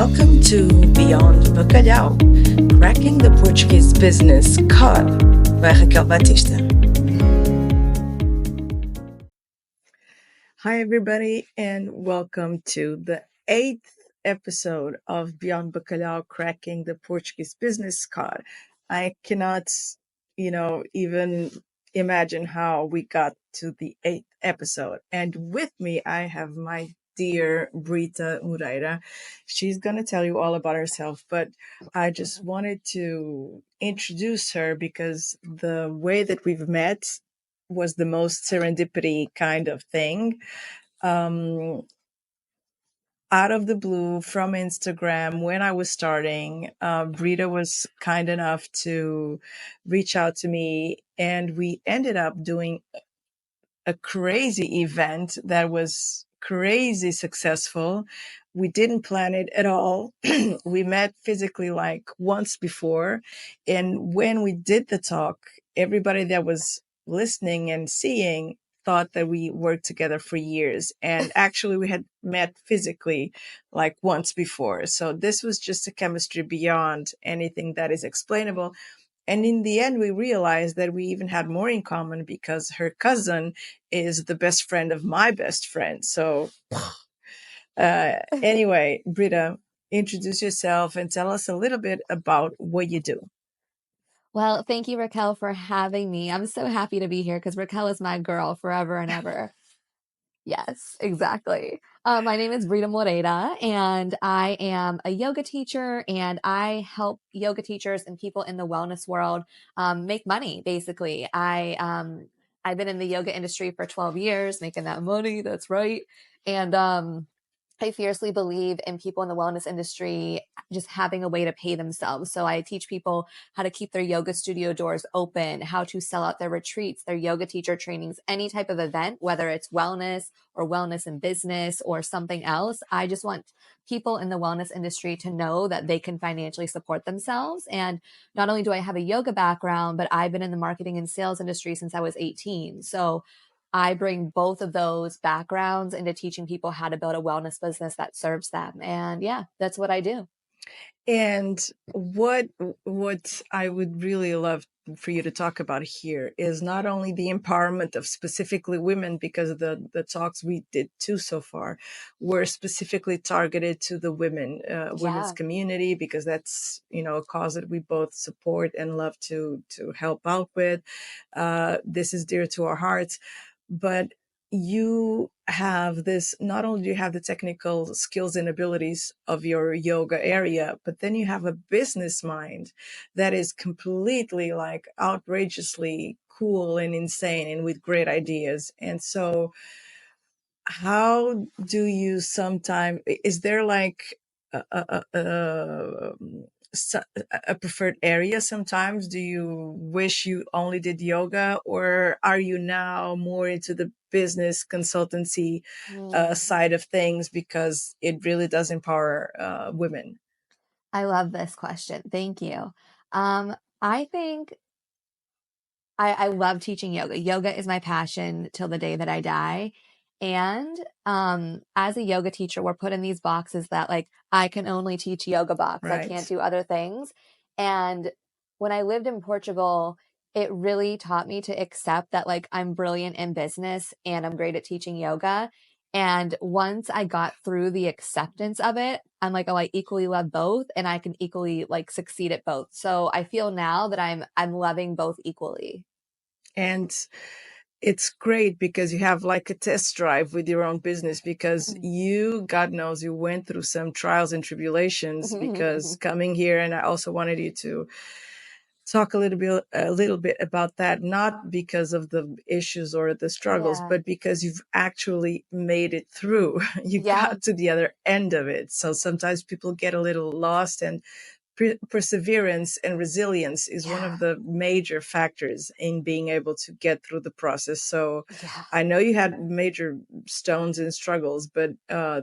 Welcome to Beyond Bacalhau, Cracking the Portuguese Business Code by Raquel Batista. Hi, everybody, and welcome to the 8th episode of Beyond Bacalhau, Cracking the Portuguese Business Code. I cannot, even imagine how we got to the 8th episode. And with me, I have my dear Brytta Moreira. She's going to tell you all about herself, but I just wanted to introduce her because the way that we've met was the most serendipity kind of thing. Out of the blue from Instagram, when I was starting, Brytta was kind enough to reach out to me, and we ended up doing a crazy event that was crazy successful. We didn't plan it at all. We met physically like once before. And when we did the talk, everybody that was listening and seeing thought that we worked together for years. And actually, we had met physically like once before. So this was just a chemistry beyond anything that is explainable. And in the end, we realized that we even had more in common because her cousin is the best friend of my best friend. So anyway, Brytta, introduce yourself and tell us a little bit about what you do. Well, thank you, Raquel, for having me. I'm so happy to be here because Raquel is my girl forever and ever. Yes, exactly. My name is Brytta Moreira, and I am a yoga teacher, and I help yoga teachers and people in the wellness world make money. Basically, I've been in the yoga industry for 12 years, making that money. That's right, and I fiercely believe in people in the wellness industry just having a way to pay themselves. So I teach people how to keep their yoga studio doors open, how to sell out their retreats, their yoga teacher trainings, any type of event, whether it's wellness or wellness in business or something else. I just want people in the wellness industry to know that they can financially support themselves. And not only do I have a yoga background, but I've been in the marketing and sales industry since I was 18. So I bring both of those backgrounds into teaching people how to build a wellness business that serves them. And yeah, that's what I do. And what I would really love for you to talk about here is not only the empowerment of specifically women, because the talks we did too so far were specifically targeted to the women's Yeah. community, because that's a cause that we both support and love to help out with. This is dear to our hearts, but you have this, not only do you have the technical skills and abilities of your yoga area, but then you have a business mind that is completely like outrageously cool and insane and with great ideas. And so how do you sometimes, is there like a, a, a, a, a preferred area sometimes? Do you wish you only did yoga, or are you now more into the business consultancy Mm. side of things because it really does empower women? I love this question. Thank you. I think I love teaching yoga. Yoga is my passion till the day that I die. And as a yoga teacher, we're put in these boxes that like I can only teach yoga box. I can't Right. do other things. And when I lived in Portugal, it really taught me to accept that like I'm brilliant in business and I'm great at teaching yoga. And once I got through the acceptance of it, I'm like, oh, I equally love both and I can equally like succeed at both. So I feel now that I'm loving both equally. And it's great because you have like a test drive with your own business, because you, God knows, you went through some trials and tribulations, because coming here, and I also wanted you to talk a little bit about that, not because of the issues or the struggles, Yeah. but because you've actually made it through. You Yeah. got to the other end of it. So sometimes people get a little lost, and perseverance and resilience is one Yeah. of the major factors in being able to get through the process. So Yeah. I know you had major stones and struggles, but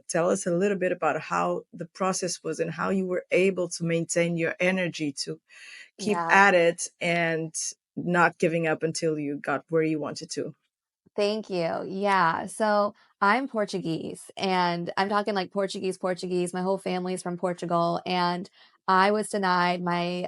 tell us a little bit about how the process was and how you were able to maintain your energy to keep Yeah. at it and not giving up until you got where you wanted to. Thank you. Yeah. So I'm Portuguese and I'm talking like Portuguese, Portuguese. My whole family is from Portugal. And I was denied my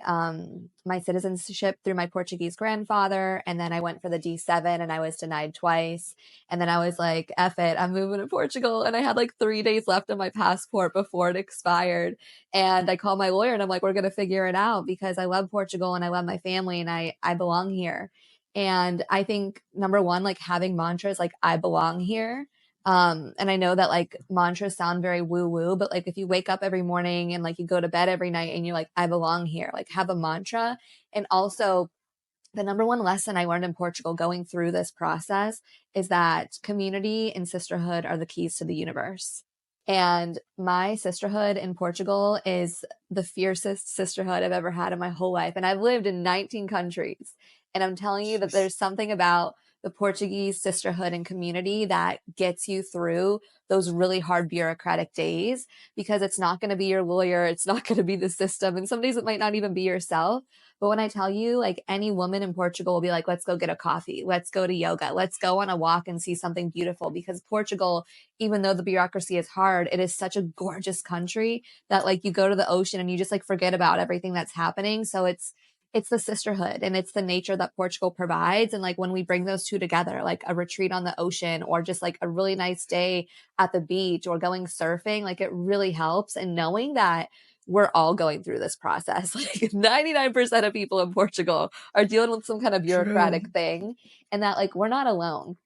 citizenship through my Portuguese grandfather. And then I went for the D7 and I was denied twice. And then I was like, F it, I'm moving to Portugal. And I had like 3 days left on my passport before it expired. And I called my lawyer and I'm like, we're gonna figure it out because I love Portugal and I love my family and I belong here. And I think number one, like having mantras like I belong here. And I know that like mantras sound very woo woo, but like if you wake up every morning and like you go to bed every night and you're like, I belong here, like have a mantra. And also the number one lesson I learned in Portugal going through this process is that community and sisterhood are the keys to the universe. And my sisterhood in Portugal is the fiercest sisterhood I've ever had in my whole life. And I've lived in 19 countries. And I'm telling you that Jeez. there's something about the Portuguese sisterhood and community that gets you through those really hard bureaucratic days because it's not going to be your lawyer, it's not going to be the system. And some days it might not even be yourself. But when I tell you, like any woman in Portugal will be like, let's go get a coffee, let's go to yoga, let's go on a walk and see something beautiful. Because Portugal, even though the bureaucracy is hard, it is such a gorgeous country that like you go to the ocean and you just like forget about everything that's happening. So it's the sisterhood and it's the nature that Portugal provides. And like when we bring those two together, like a retreat on the ocean or just like a really nice day at the beach or going surfing, like it really helps. And knowing that we're all going through this process. Like 99% of people in Portugal are dealing with some kind of True. bureaucratic thing and that like we're not alone.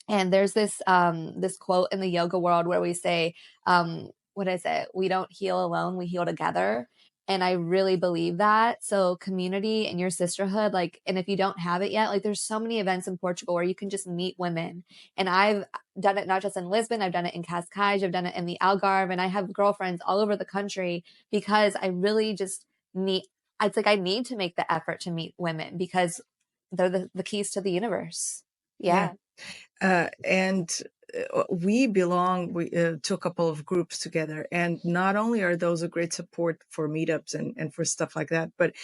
And there's this quote in the yoga world where we say, what is it? We don't heal alone, we heal together. And I really believe that. So community and your sisterhood, like, and if you don't have it yet, like there's so many events in Portugal where you can just meet women. And I've done it not just in Lisbon, I've done it in Cascais, I've done it in the Algarve, and I have girlfriends all over the country because I really just need, it's like I need to make the effort to meet women because they're the keys to the universe. Yeah. Yeah. And we belong to a couple of groups together. And not only are those a great support for meetups and for stuff like that, but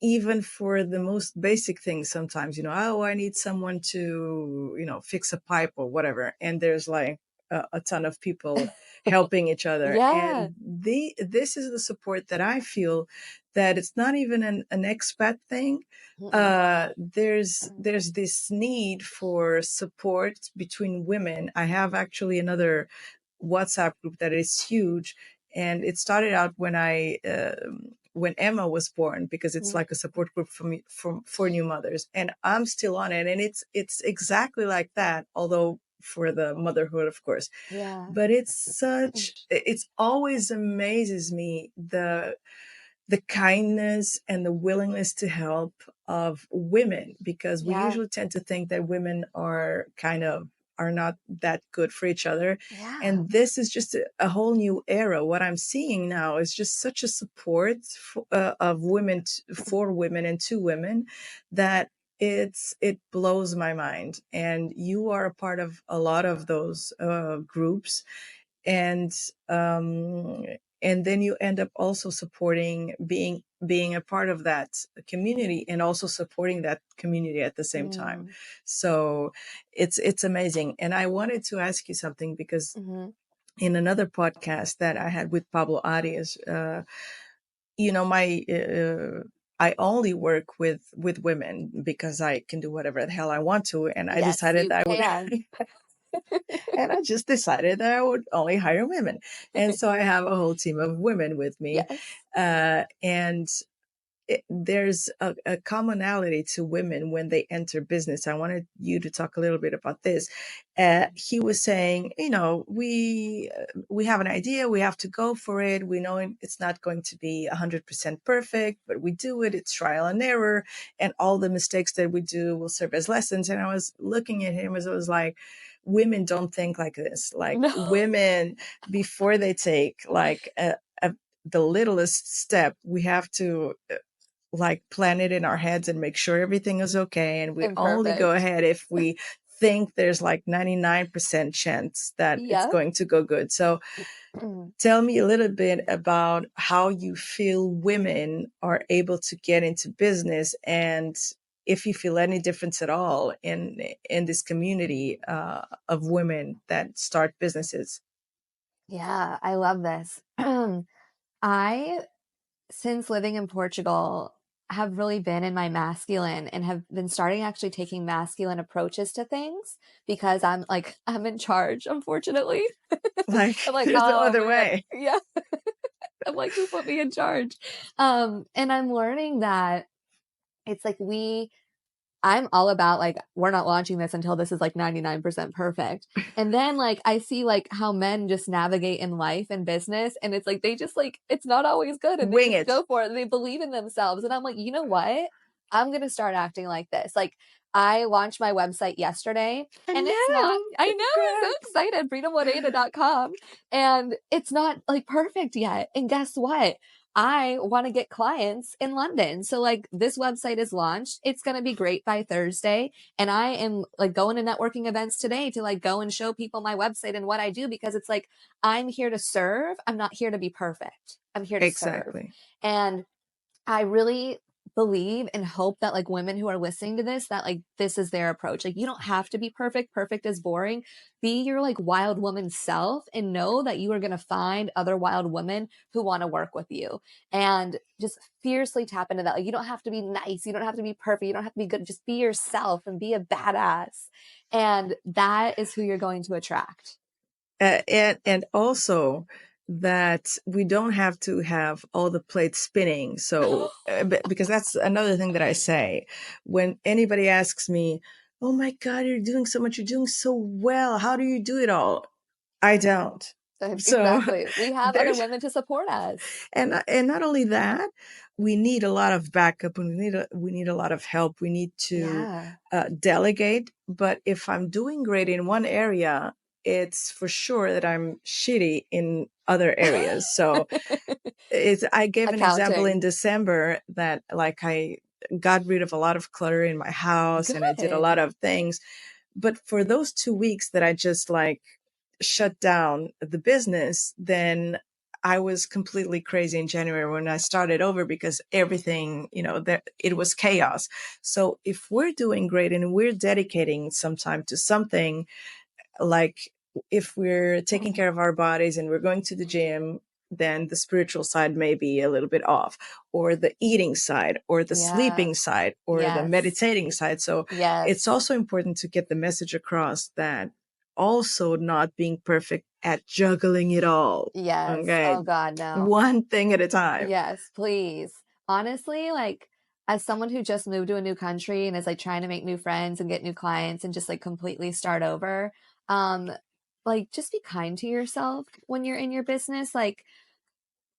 even for the most basic things sometimes, oh, I need someone to, fix a pipe or whatever. And there's like a ton of people helping each other. Yeah. And this is the support that I feel that it's not even an expat thing. Mm-mm. There's this need for support between women. I have actually another WhatsApp group that is huge, and it started out when Emma was born because it's Mm. like a support group for me for new mothers, and I'm still on it, and it's exactly like that, although for the motherhood, of course. Yeah. But it's always amazes me the kindness and the willingness to help of women, because we Yeah. usually tend to think that women are not that good for each other. Yeah. And this is just a whole new era. What I'm seeing now is just such a support of women for women and to women that it blows my mind. And you are a part of a lot of those groups, and um, and then you end up also supporting being a part of that community and also supporting that community at the same time. Mm. So it's amazing. And I wanted to ask you something, because Mm-hmm. in another podcast that I had with Pablo Arias, my I only work with women because I can do whatever the hell I want to, and I Yes, decided you that I would can. and I just decided that I would only hire women. And so I have a whole team of women with me. Yes. And there's a commonality to women when they enter business. I wanted you to talk a little bit about this. He was saying, we have an idea, we have to go for it. We know it's not going to be 100% perfect, but we do it. It's trial and error, and all the mistakes that we do will serve as lessons. And I was looking at him as I was like, women don't think like this. Like No. women, before they take like the littlest step, we have to like plan it in our heads and make sure everything is okay. And we only go Imperfect. ahead if we think there's like 99% chance that it's Yep. going to go good. So tell me a little bit about how you feel women are able to get into business, and if you feel any difference at all in this community of women that start businesses. Yeah, I love this. I, since living in Portugal, have really been in my masculine and have been starting actually taking masculine approaches to things because I'm like, I'm in charge, unfortunately. Like I'm like, there's no oh other man, way. yeah. I'm like, who put me in charge? And I'm learning that it's like I'm all about like we're not launching this until this is like 99% perfect. And then like I see like how men just navigate in life and business and it's like they just like it's not always good and they Wing just it. go for it. They believe in themselves. And I'm like, "You know what? I'm going to start acting like this." Like I launched my website yesterday I and it's not know. I know I'm so Congrats. excited, BryttaMoreira.com, and it's not like perfect yet. And guess what? I want to get clients in London. So like this website is launched. It's going to be great by Thursday. And I am like going to networking events today to like go and show people my website and what I do because it's like I'm here to serve. I'm not here to be perfect. I'm here to serve. Exactly. And I really believe and hope that like women who are listening to this, that like this is their approach. Like you don't have to be perfect. Perfect is boring. Be your like wild woman self and know that you are going to find other wild women who want to work with you and just fiercely tap into that. Like you don't have to be nice. You don't have to be perfect. You don't have to be good. Just be yourself and be a badass. And that is who you're going to attract. And also that we don't have to have all the plates spinning. So because that's another thing that I say when anybody asks me, "Oh my God, you're doing so much. You're doing so well. How do you do it all?" I don't. So Exactly. We have other there's women to support us. and not only that, we need a lot of backup and we need a lot of help. We need to Yeah. delegate. But if I'm doing great in one area, it's for sure that I'm shitty in other areas. So it's I gave an example in Accounting. December that like I got rid of a lot of clutter in my house and I did a Good. lot of things. But for those 2 weeks that I just like shut down the business, then I was completely crazy in January when I started over because everything, that it was chaos. So if we're doing great and we're dedicating some time to something, like if we're taking care of our bodies and we're going to the gym, then the spiritual side may be a little bit off, or the eating side, or the Yeah. sleeping side, or the Yes. meditating side. So it's Yes. also important to get the message across that also not being perfect at juggling it all. Yes. Okay. Oh God, no. One thing at a time. Yes, please. Honestly, like as someone who just moved to a new country and is like trying to make new friends and get new clients and just like completely start over, um, like just be kind to yourself when you're in your business. Like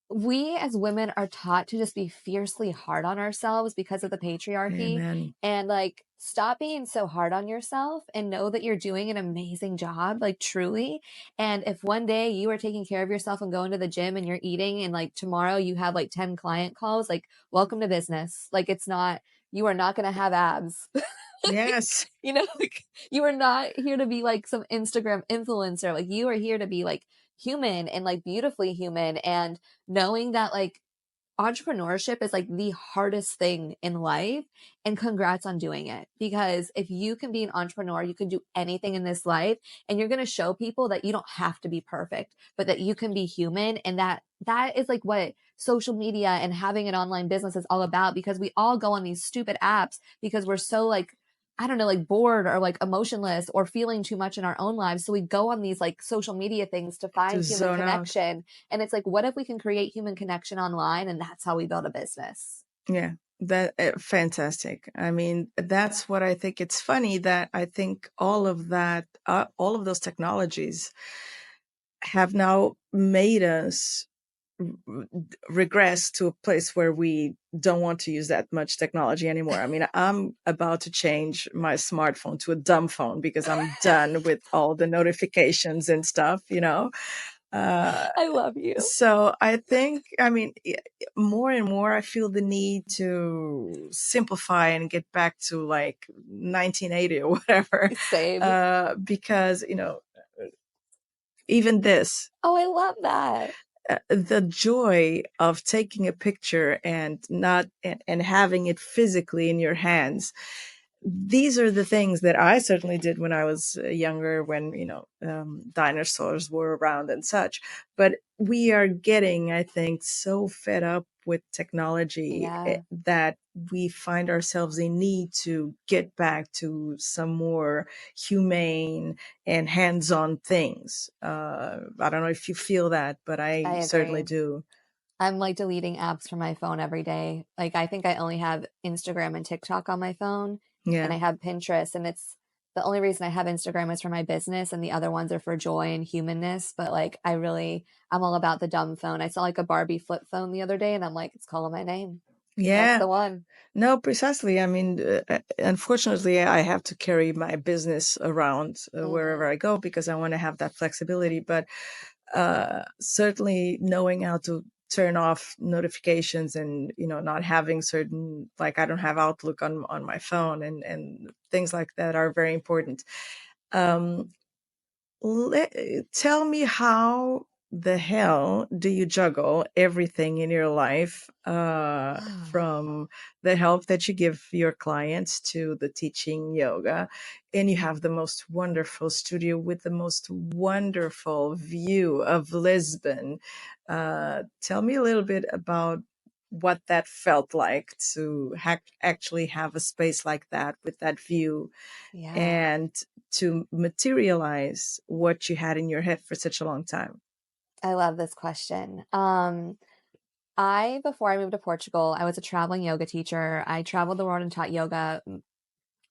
we as women are taught to just be fiercely hard on ourselves because of the patriarchy, Amen. and like stop being so hard on yourself and know that you're doing an amazing job, like truly. And if one day you are taking care of yourself and going to the gym and you're eating and like tomorrow you have like 10 client calls, like welcome to business. Like it's not, you are not going to have abs. Yes. Like you are not here to be like some Instagram influencer. Like you are here to be like human and like beautifully human, and knowing that like entrepreneurship is like the hardest thing in life, and congrats on doing it, because if you can be an entrepreneur you can do anything in this life, and you're going to show people that you don't have to be perfect but that you can be human. And that is like what social media and having an online business is all about, because we all go on these stupid apps because we're so like, I don't know, like bored or like emotionless or feeling too much in our own lives. So we go on these like social media things to To find human zone out. connection. And it's like, what if we can create human connection online? And that's how we build a business. Yeah, that fantastic. I mean, that's what I think. It's funny that I think all of that, all of those technologies have now made us regress to a place where we don't want to use that much technology anymore. I mean, I'm about to change my smartphone to a dumb phone because I'm done with all the notifications and stuff. Uh, I love you. so I think, I mean, more and more I feel the need to simplify and get back to like 1980 or whatever, Same. because even this, Oh, I love that. the joy of taking a picture and not and having it physically in your hands. These are the things that I certainly did when I was younger, when dinosaurs were around and such. But we are getting, I think, so fed up with technology Yeah, that we find ourselves in need to get back to some more humane and hands-on things. I don't know if you feel that, but I I certainly agree. do. I'm like deleting apps from my phone every day. Like I think I only have Instagram and TikTok on my phone, and Yeah. I have Pinterest, and it's the only reason I have Instagram is for my business and the other ones are for joy and humanness, but like I'm all about the dumb phone. I saw like a Barbie flip phone the other day and I'm like it's calling my name. That's Yeah. the one. No, precisely. I mean, unfortunately, I have to carry my business around wherever Mhm. I go because I want to have that flexibility. But certainly knowing how to turn off notifications and not having certain, like, I don't have Outlook on my phone, and things like that are very important. Um, Tell me, how the hell do you juggle everything in your life, from the help that you give your clients to the teaching yoga, and you have the most wonderful studio with the most wonderful view of Lisbon? Tell me a little bit about what that felt like to actually have a space like that with that view, Yeah. and to materialize what you had in your head for such a long time. I love this question. I before I moved to Portugal, I was a traveling yoga teacher. I traveled the world and taught yoga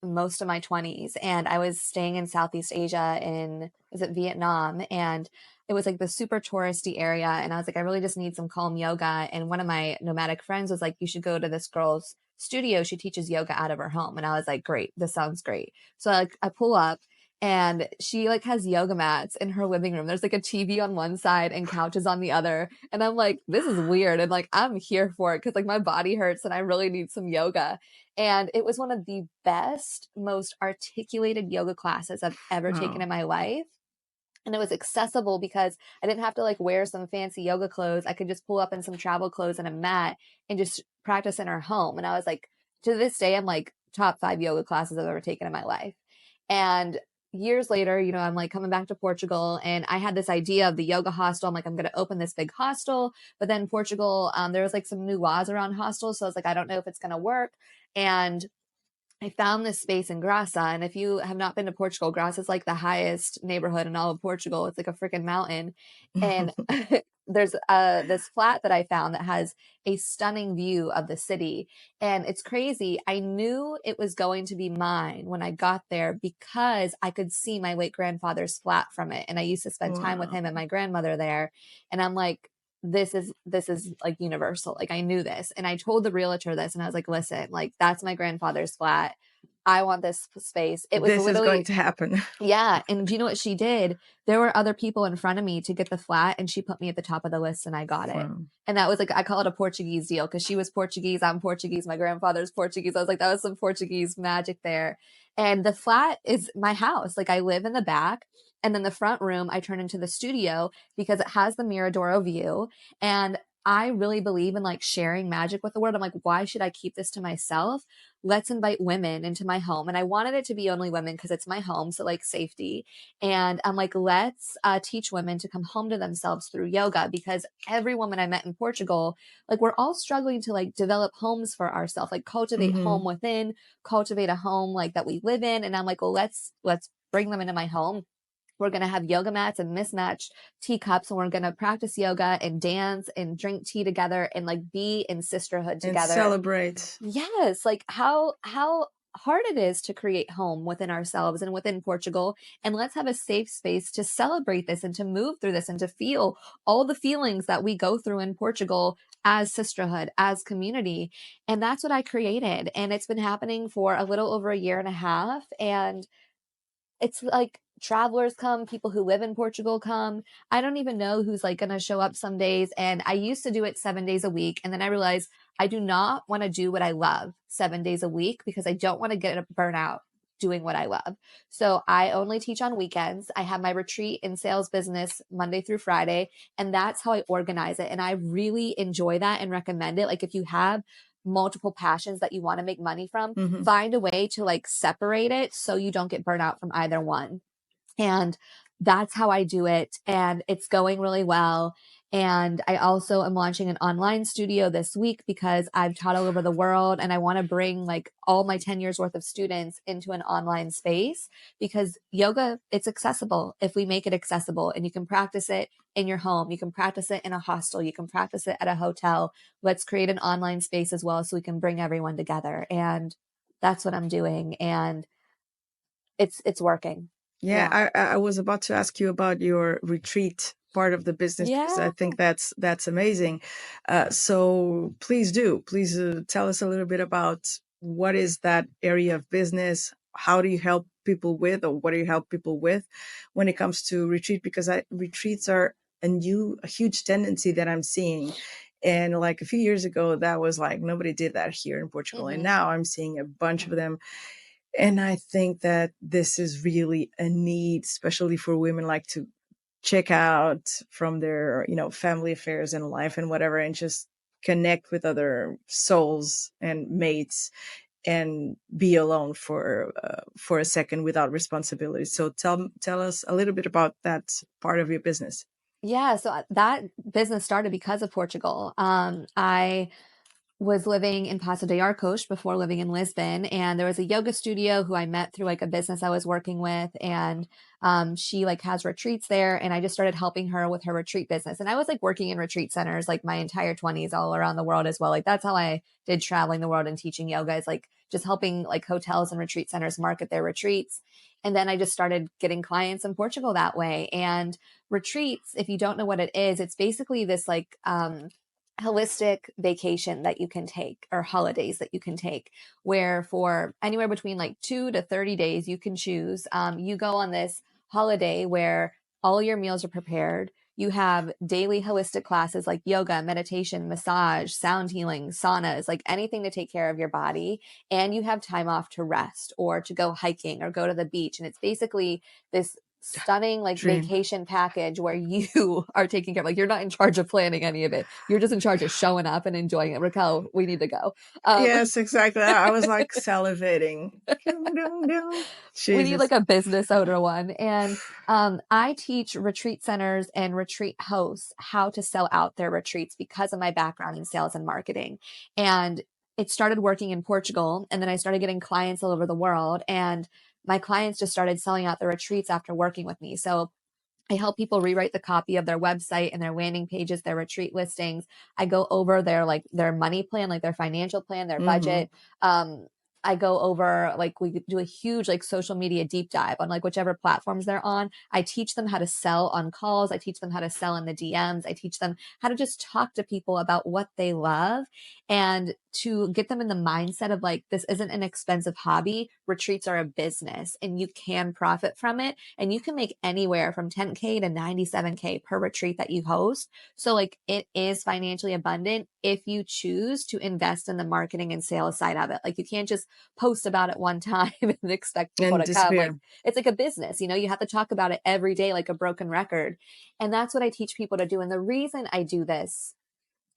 most of my 20s, and I was staying in Southeast Asia in was it Vietnam, and it was like the super touristy area, and I was like I really just need some calm yoga, and one of my nomadic friends was like you should go to this girl's studio, she teaches yoga out of her home, and I was like great, this sounds great. So I pull up and she like has yoga mats in her living room. There's like a TV on one side and couches on the other. And I'm like, this is weird. And like, I'm here for it because like my body hurts and I really need some yoga. And it was one of the best, most articulated yoga classes I've ever taken Wow. in my life. And it was accessible because I didn't have to like wear some fancy yoga clothes. I could just pull up in some travel clothes and a mat and just practice in our home. And I was like, to this day, I'm like top 5 yoga classes I've ever taken in my life. And years later, I'm like coming back to Portugal and I had this idea of the yoga hostel. I'm like, I'm going to open this big hostel. But then Portugal, there was like some new laws around hostels. So I was like, I don't know if it's going to work. And I found this space in Graça, and if you have not been to Portugal, Graça is like the highest neighborhood in all of Portugal. It's like a freaking mountain, and there's this flat that I found that has a stunning view of the city, and it's crazy. I knew it was going to be mine when I got there because I could see my late grandfather's flat from it, and I used to spend time with him and Wow. my grandmother there, and I'm like, this is like universal. Like I knew this. And I told the realtor this and I was like, listen, like that's my grandfather's flat. I want this space. It was This is going literally to happen. yeah, and do you know what she did? There were other people in front of me to get the flat, and she put me at the top of the list, and I got it. Wow. And that was like I call it a Portuguese deal because she was Portuguese, I'm Portuguese, my grandfather's Portuguese. I was like, that was some Portuguese magic there. And the flat is my house. Like I live in the back, and then the front room I turn into the studio because it has the Miradoro view. And I really believe in like sharing magic with the world. I'm like, why should I keep this to myself? Let's invite women into my home. And I wanted it to be only women because it's my home. So, like, safety. And I'm like, let's teach women to come home to themselves through yoga because every woman I met in Portugal, like, we're all struggling to like develop homes for ourselves, like, cultivate home Hmm. within, cultivate a home like that we live in. And I'm like, well, let's bring them into my home. We're going to have yoga mats and mismatched teacups, and we're going to practice yoga and dance and drink tea together and like be in sisterhood And together. celebrate. Yes, like how hard it is to create home within ourselves and within Portugal. And let's have a safe space to celebrate this and to move through this and to feel all the feelings that we go through in Portugal as sisterhood, as community. And that's what I created. And it's been happening for a little over a year and a half. And it's like travelers come, people who live in Portugal come. I don't even know who's like going to show up some days. And I used to do it 7 days a week. And then I realized I do not want to do what I love 7 days a week because I don't want to get a burnout. doing what I love. So I only teach on weekends. I have my retreat and sales business Monday through Friday, and that's how I organize it. And I really enjoy that and recommend it. Like if you have multiple passions that you want to make money from, Hmm. find a way to like separate it so you don't get burnt out from either one. And that's how I do it. And it's going really well. And I also am launching an online studio this week because I've taught all over the world and I want to bring like all my 10 years worth of students into an online space because yoga, it's accessible if we make it accessible and you can practice it in your home. You can practice it in a hostel. You can practice it at a hotel. Let's create an online space as well so we can bring everyone together. And that's what I'm doing. And it's working. Yeah, Yeah. I was about to ask you about your retreat part of the business because Yeah. I think that's amazing. So please do, please tell us a little bit about what is that area of business. How do you help people with, or what do you help people with when it comes to retreat? Because retreats are a huge tendency that I'm seeing. And like a few years ago, that was like nobody did that here in Portugal, and Hmm. now I'm seeing a bunch of them. And I think that this is really a need, especially for women, like to check out from their, family affairs and life and whatever, and just connect with other souls and mates and be alone for a second without responsibility. So tell us a little bit about that part of your business. Yeah, so that business started because of Portugal. I was living in Paso de Arcos before living in Lisbon, and there was a yoga studio who I met through like a business I was working with, and she like has retreats there, and I just started helping her with her retreat business. And I was like working in retreat centers like my entire 20s all around the world as well. Like that's how I did traveling the world and teaching yoga, is like just helping like hotels and retreat centers market their retreats. And then I just started getting clients in Portugal that way. And retreats, if you don't know what it is, it's basically this like holistic vacation that you can take, or holidays that you can take, where for anywhere between like 2 to 30 days you can choose. You go on this holiday where all your meals are prepared. You have daily holistic classes like yoga, meditation, massage, sound healing, saunas, like anything to take care of your body. And you have time off to rest or to go hiking or go to the beach. And it's basically this stunning like Dream. vacation package where you are taking care of, like you're not in charge of planning any of it. You're just in charge of showing up and enjoying it. Raquel, we need to go. Yes, exactly. I was like salivating. We need Jesus. like a business owner one. And I teach retreat centers and retreat hosts how to sell out their retreats because of my background in sales and marketing. And it started working in Portugal. And then I started getting clients all over the world. And my clients just started selling out their retreats after working with me. So I help people rewrite the copy of their website and their landing pages, their retreat listings. I go over their like their money plan, like their financial plan, their Hmm. budget. I go over like we do a huge like social media deep dive on like whichever platforms they're on. I teach them how to sell on calls. I teach them how to sell in the DMs. I teach them how to just talk to people about what they love and to get them in the mindset of like, this isn't an expensive hobby. Retreats are a business and you can profit from it. And you can make anywhere from 10K to 97K per retreat that you host. So like it is financially abundant if you choose to invest in the marketing and sales side of it. Like you can't just post about it one time and expect people And to come. Like disappear. it's like a business, you have to talk about it every day like a broken record. And that's what I teach people to do. And the reason I do this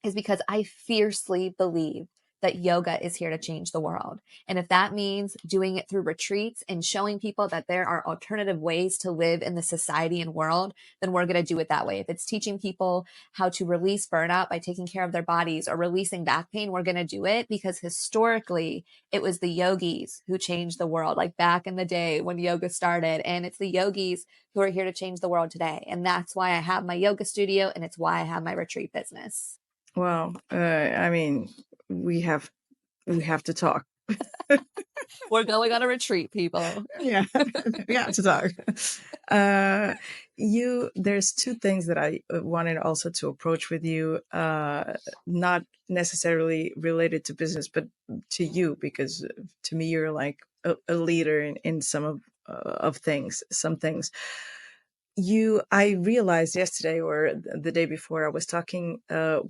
is because I fiercely believe that yoga is here to change the world. And if that means doing it through retreats and showing people that there are alternative ways to live in the society and world, then we're going to do it that way. If it's teaching people how to release burnout by taking care of their bodies or releasing back pain, we're going to do it because historically it was the yogis who changed the world, like back in the day when yoga started. And it's the yogis who are here to change the world today. And that's why I have my yoga studio and it's why I have my retreat business. Well, I mean, we have we have to talk. We're going on a retreat, people. Yeah, we have to talk. Uh, there's two things that I wanted also to approach with you, not necessarily related to business, but to you, because to me you're like a leader in some of things, some things. I realized yesterday or the day before, I was talking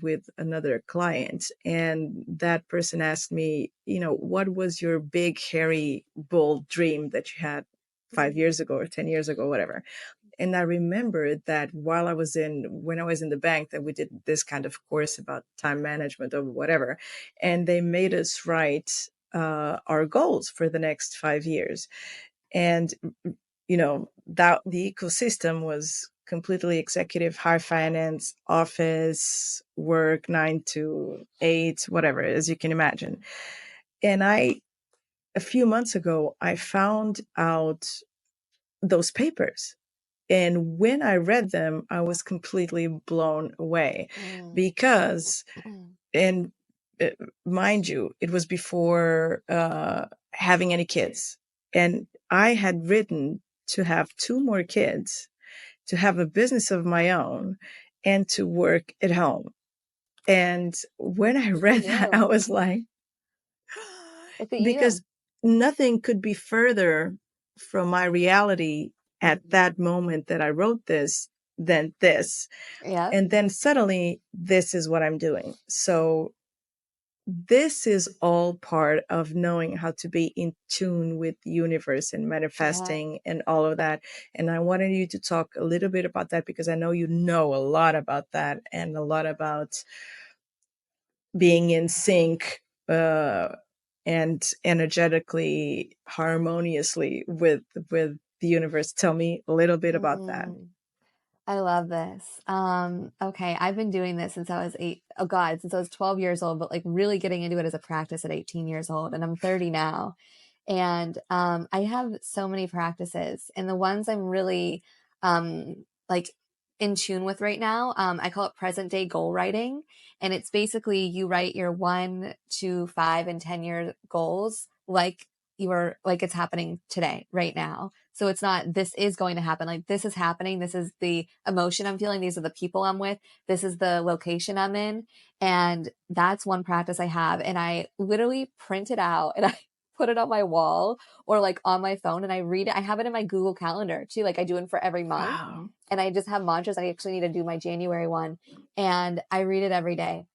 with another client, and that person asked me, what was your big, hairy, bold dream that you had 5 years ago or 10 years ago, whatever. And I remembered that when I was in the bank, that we did this kind of course about time management or whatever, and they made us write our goals for the next 5 years. And that the ecosystem was completely executive, high finance, office work, 9 to 8, whatever, as you can imagine. And a few months ago, I found out those papers. And when I read them, I was completely blown away Mm. because, and uh, mind you, it was before having any kids. And I had written to have two more kids, to have a business of my own, and to work at home. And when I For read that, I you. was like, Look at because you. nothing could be further from my reality at that moment that I wrote this than this. Yep. And then suddenly, this is what I'm doing. So this is all part of knowing how to be in tune with the universe and Yeah. manifesting and all of that. And I wanted you to talk a little bit about that, because I know you know a lot about that and a lot about being in sync uh, and energetically harmoniously with the universe. Tell me a little bit about that. Mm. I love this. Okay, I've been doing this since I was oh God, since I was 12 years old, but like really getting into it as a practice at 18 years old, and I'm 30 now. And I have so many practices, and the ones I'm really like in tune with right now, I call it present day goal writing. And it's basically you write your 1 to 5 and 10 year goals like it's happening today, right now. So it's not this is going to happen. Like this is happening. This is the emotion I'm feeling. These are the people I'm with. This is the location I'm in. And that's one practice I have. And I literally print it out and I put it on my wall or like on my phone and I read it. I have it in my Google Calendar too. Like I do it for every month. Wow. And I just have mantras. I actually need to do my January one. And I read it every day.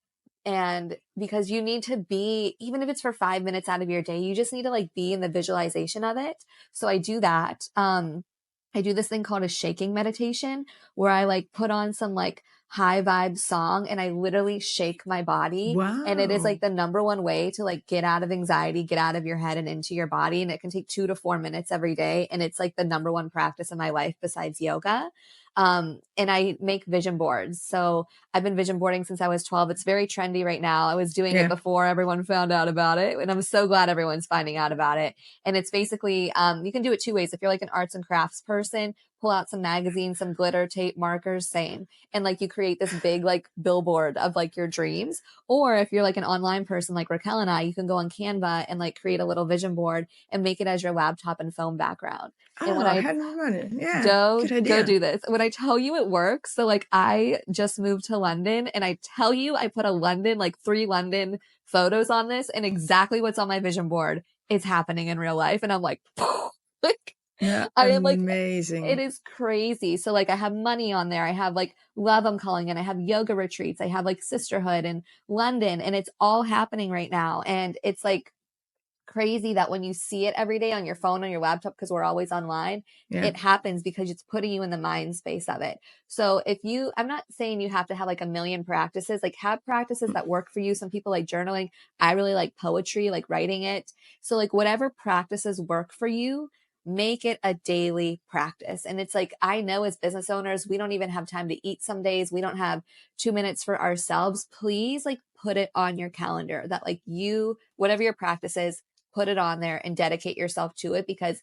And because you need to be, even if it's for 5 minutes out of your day, you just need to like be in the visualization of it. So I do that. I do this thing called a shaking meditation where I like put on some like high vibe song and I literally shake my body. And it is Wow. like the number one way to like get out of anxiety, get out of your head and into your body. And it can take 2 to 4 minutes every day. And it's like the number one practice in my life besides yoga. And I make vision boards. So I've been vision boarding since I was 12. It's very trendy right now. I was doing it Yeah. before everyone found out about it. And I'm so glad everyone's finding out about it. And it's basically, you can do it two ways. If you're like an arts and crafts person, pull out some magazines, some glitter, tape, markers, same. And like you create this big like billboard of like your dreams. Or if you're like an online person like Raquel and I, you can go on Canva and like create a little vision board and make it as your laptop and phone background. And when Oh, I I hadn't run it. Yeah. go Good go idea. do this. When I tell you it works, so like I just moved to London and I tell you I put a London, like 3 London photos on this and exactly what's on my vision board is happening in real life. And I'm like, like Yeah. I am like, it Amazing. is crazy. So like I have money on there. I have like love I'm calling in. I have yoga retreats. I have like sisterhood in London and it's all happening right now. And it's like crazy that when you see it every day on your phone, on your laptop, because we're always online, Yeah. it happens because it's putting you in the mind space of it. So if you, I'm not saying you have to have like a million practices, like have practices that work for you. Some people like journaling. I really like poetry, like writing it. So like whatever practices work for you, make it a daily practice. And it's like, I know as business owners, we don't even have time to eat some days. We don't have 2 minutes for ourselves. Please like put it on your calendar that like you, whatever your practice is, put it on there and dedicate yourself to it because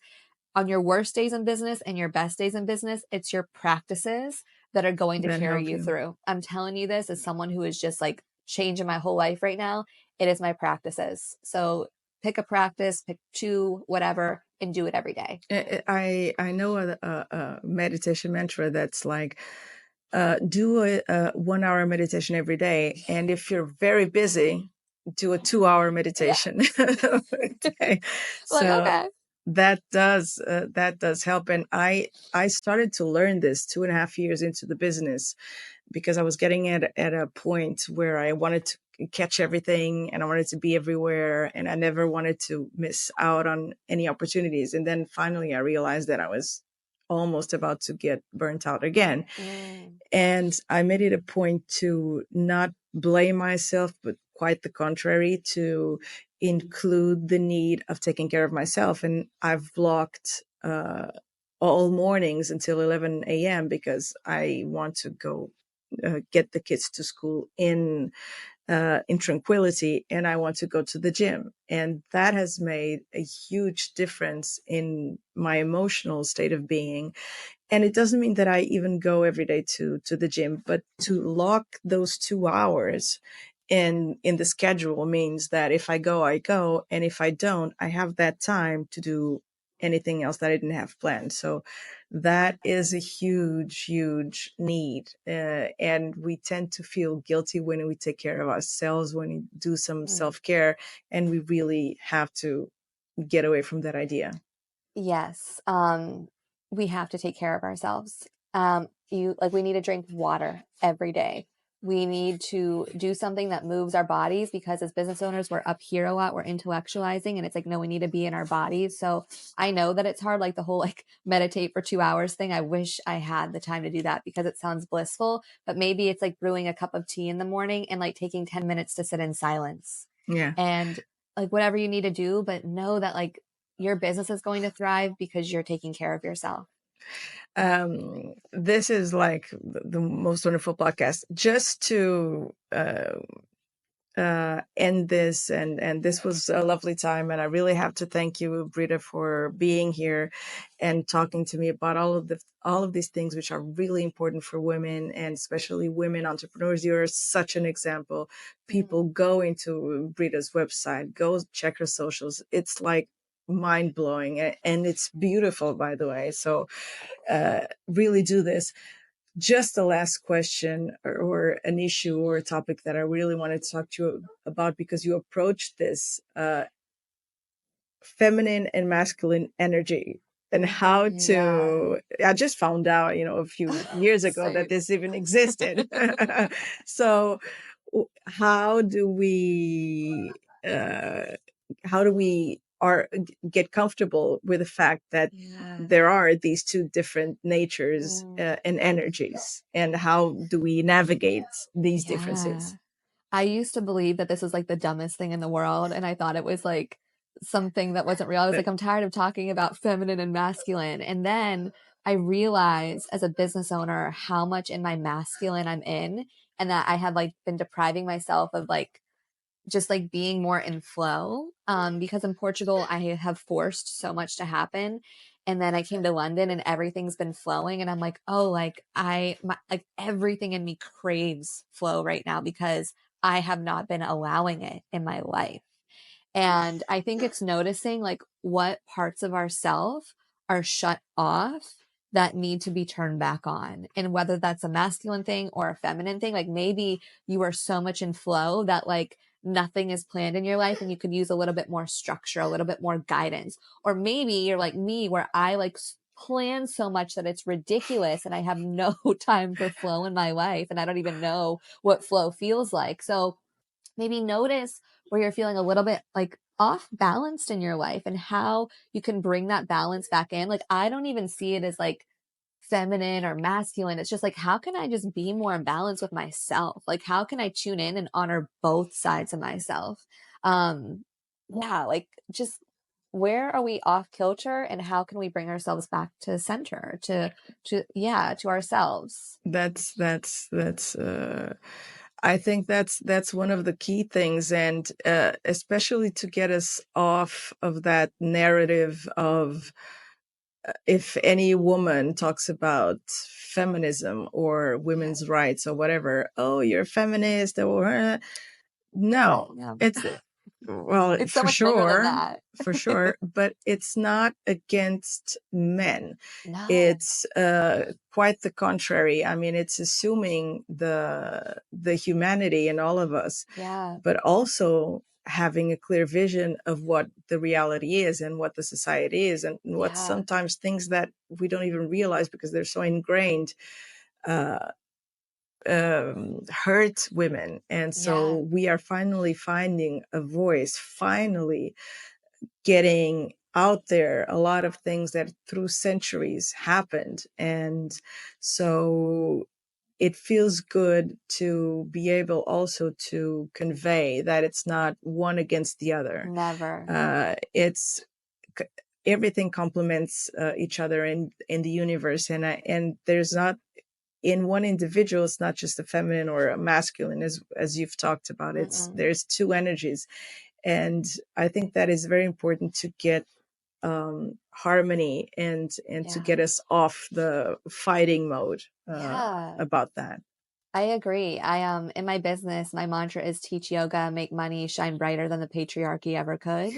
on your worst days in business and your best days in business, it's your practices that are going to That carry help you you. through. I'm telling you this as someone who is just like changing my whole life right now. It is my practices. So pick a practice, pick two, whatever, and do it every day. I know a meditation mantra that's like, do a 1 hour meditation every day, and if you're very busy, do a 2 hour Yeah. meditation a day. Like, So okay. that does help. And I started to learn this 2.5 years into the business, because I was getting at a point where I wanted to catch everything and I wanted to be everywhere and I never wanted to miss out on any opportunities. And then finally I realized that I was almost about to get burnt out again. Mm, And I made it a point to not blame myself, but quite the contrary, to include the need of taking care of myself. And I've blocked all mornings until 11 a.m. because I want to go get the kids to school in tranquility, and I want to go to the gym. And that has made a huge difference in my emotional state of being. And it doesn't mean that I even go every day to the gym, but to lock those 2 hours in the schedule means that if I go, I go, and if I don't, I have that time to do anything else that I didn't have planned. So that is a huge need, and we tend to feel guilty when we take care of ourselves, when we do some mm. self-care, and we really have to get away from that idea. Yes, we have to take care of ourselves. We need to drink water every day. We need to do something that moves our bodies because as business owners, we're up here a lot, we're intellectualizing, and it's like, no, we need to be in our bodies. So I know that it's hard, like the whole like meditate for 2 hours thing. I wish I had the time to do that because it sounds blissful, but maybe it's like brewing a cup of tea in the morning and like taking 10 minutes to sit in silence Yeah. and like whatever you need to do, but know that like your business is going to thrive because you're taking care of yourself. This is like the most wonderful podcast. Just to end this, and this was a lovely time, and I really have to thank you, Brytta, for being here and talking to me about all of these things which are really important for women, and especially women entrepreneurs. You're such an example. People Mm. go into Brytta's website, go check her socials. It's like mind blowing, and it's beautiful, by the way. So really do this. Just a last question, or an issue or a topic that I really wanted to talk to you about, because you approached this feminine and masculine energy, and how Yeah. to, I just found out, a few years ago that Same. this even existed. So how do we how do we are get comfortable with the fact that Yeah. there are these two different natures Mm. and energies, and how do we navigate these Yeah. differences? I used to believe that this was like the dumbest thing in the world, and I thought it was like something that wasn't real. I was like, I'm tired of talking about feminine and masculine. And then I realized as a business owner how much in my masculine I'm in, and that I had like been depriving myself of like just like being more in flow. Because in Portugal, I have forced so much to happen. And then I came to London and everything's been flowing. And I'm like, oh, like like everything in me craves flow right now because I have not been allowing it in my life. And I think it's noticing like what parts of ourself are shut off that need to be turned back on. And whether that's a masculine thing or a feminine thing, like maybe you are so much in flow that like nothing is planned in your life and you could use a little bit more structure, a little bit more guidance. Or maybe you're like me where I like plan so much that it's ridiculous and I have no time for flow in my life and I don't even know what flow feels like. So maybe notice where you're feeling a little bit like off balanced in your life and how you can bring that balance back in. Like, I don't even see it as like feminine or masculine. It's just like, how can I just be more in balance with myself? Like, how can I tune in and honor both sides of myself? Um, yeah, like just where are we off kilter and how can we bring ourselves back to center to ourselves? That's I think that's one of the key things, and especially to get us off of that narrative of, if any woman talks about feminism or Yeah. women's rights or whatever, oh, you're a feminist, or no, Yeah. it's, well, It's so much bigger than that. for sure, but it's not against men. No. It's quite the contrary. I mean, it's assuming the humanity in all of us, Yeah. but also having a clear vision of what the reality is and what the society is, and what Yeah. sometimes things that we don't even realize because they're so ingrained uh, hurt women. And Yeah. so we are finally finding a voice, finally getting out there a lot of things that through centuries happened. And so it feels good to be able also to convey that it's not one against the other. Never. It's everything complements each other in the universe, and there's not in one individual, it's not just a feminine or a masculine, as you've talked about. It's Mm-mm. there's two energies, and I think that is very important to get harmony and to Yeah. get us off the fighting mode Yeah. about that. I agree. I in my business, my mantra is teach yoga, make money, shine brighter than the patriarchy ever could.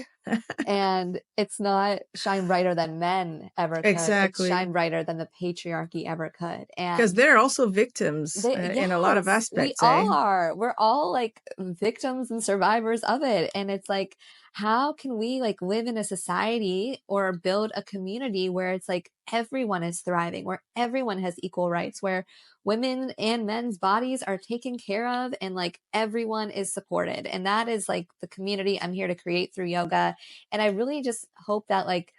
And it's not shine brighter than men ever could. It's Exactly, shine brighter than the patriarchy ever could. because And they're also victims they, in a lot of yes, we aspects, eh? all are. We're all like victims and survivors of it. And it's like, how can we like live in a society or build a community where it's like everyone is thriving, where everyone has equal rights, where women and men's bodies are taken care of and like everyone is supported. And that is like the community I'm here to create through yoga. And I really just hope that like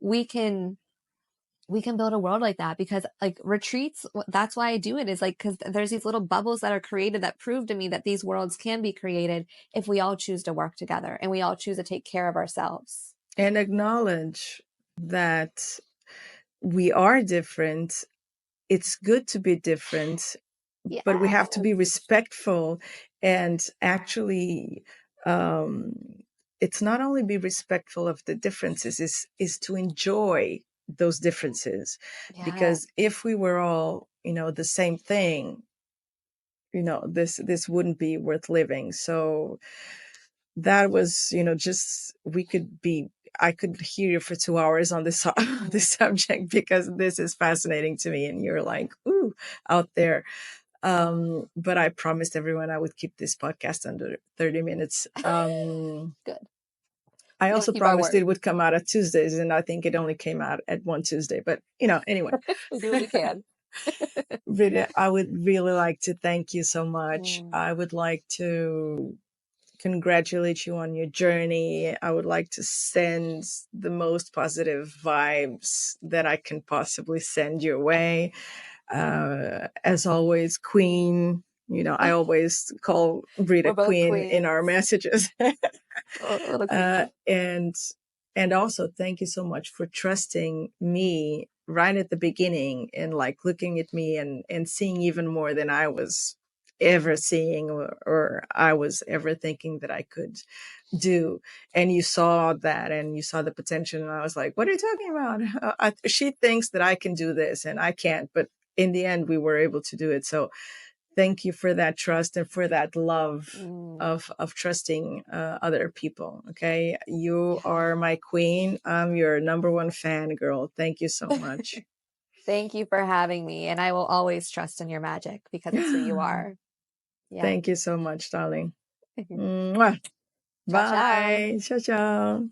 we can build a world like that, because like retreats, that's why I do it, is like because there's these little bubbles that are created that prove to me that these worlds can be created if we all choose to work together and we all choose to take care of ourselves. And acknowledge that we are different. It's good to be different, but we have to be Yes. respectful and actually um it's not only be respectful of the differences, is to enjoy those differences. Yeah. Because if we were all, the same thing, this wouldn't be worth living. So that was, just we could be I could hear you for 2 hours on this Mm. this subject, because this is fascinating to me, and you're like, ooh, out there. But I promised everyone I would keep this podcast under 30 minutes. Good. I We'll also keep our promised it word. would come out at Tuesdays, and I think it only came out at one Tuesday. But, anyway, We do what we can. Rita, I would really like to thank you so much. Mm. I would like to congratulate you on your journey. I would like to send the most positive vibes that I can possibly send your way. As always, Queen. I always call Brytta We're both Queen in our queens. messages. Little queenie. And also thank you so much for trusting me right at the beginning, and like looking at me and seeing even more than I was ever seeing, or I was ever thinking that I could do. And you saw that, and you saw the potential, and I was like, what are you talking about? She thinks that I can do this and I can't, but in the end we were able to do it. So thank you for that trust and for that love Mm. of trusting other people. Okay, you Yeah. are my queen. I'm your number one fan, girl. Thank you so much. Thank you for having me. And I will always trust in your magic because it's who you are. Yeah. Thank you so much, darling. Mwah. Ciao, ciao. Bye. Ciao, ciao.